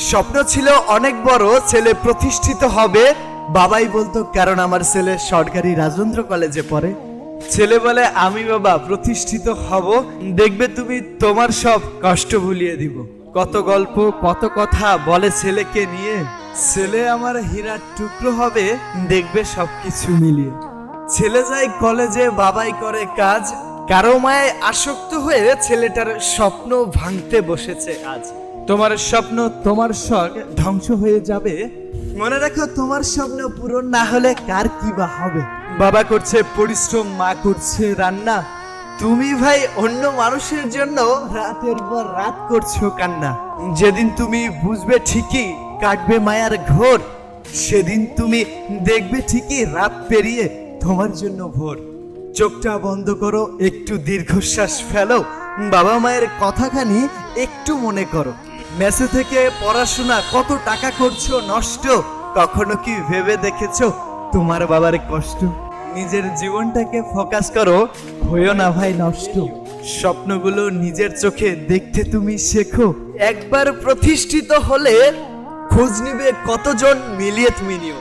স্বপ্ন ছিল অনেক বড়, ছেলে প্রতিষ্ঠিত হবে। বাবাই বলতো, কারণ আমার ছেলে সরকারি রাজেন্দ্র কলেজে পড়ে। ছেলে বলে, আমি বাবা প্রতিষ্ঠিত হব, দেখবে তুমি, তোমার সব কষ্ট ভুলিয়ে দিব। কত গল্প কত কথা বলে ছেলেকে নিয়ে। ছেলে আমার হীরার টুকরো হবে, দেখবে সবকিছু মিলিয়ে। ছেলে যায় কলেজে, বাবাই করে কাজ। কারো মায়ে আসক্ত হয়ে ছেলেটার স্বপ্ন ভাঙতে বসেছে আজ। তোমার স্বপ্ন তোমার শখ ধ্বংস হয়ে যাবে, মনে রাখো তোমার স্বপ্ন পূরণ না হলে কার কি বা হবে। বাবা করছে পরিশ্রম, মা করছে রান্না, তুমি ভাই অন্য মানুষের জন্য রাতের পর রাত করছো কান্না। যেদিন তুমি বুঝবে ঠিকই কাটবে মায়ার ঘোর, সেদিন তুমি দেখবে ঠিকই রাত পেরিয়ে তোমার জন্য ভোর। চোখটা বন্ধ করো, একটু দীর্ঘশ্বাস ফেলো, বাবা মায়ের কথাখানি একটু মনে করো। মেসে থেকে পড়াশোনা কত টাকা করছো নষ্ট, কখনো কি ভেবে দেখেছো তোমার বাবার কষ্ট? নিজের জীবনটাকে ফোকাস করো, হইও না ভাই নষ্ট। স্বপ্নগুলো নিজের চোখে দেখতে তুমি শেখো। একবার প্রতিষ্ঠিত হলে খোঁজ নিবে কতজন, মিলিয়ে তুমি নিও।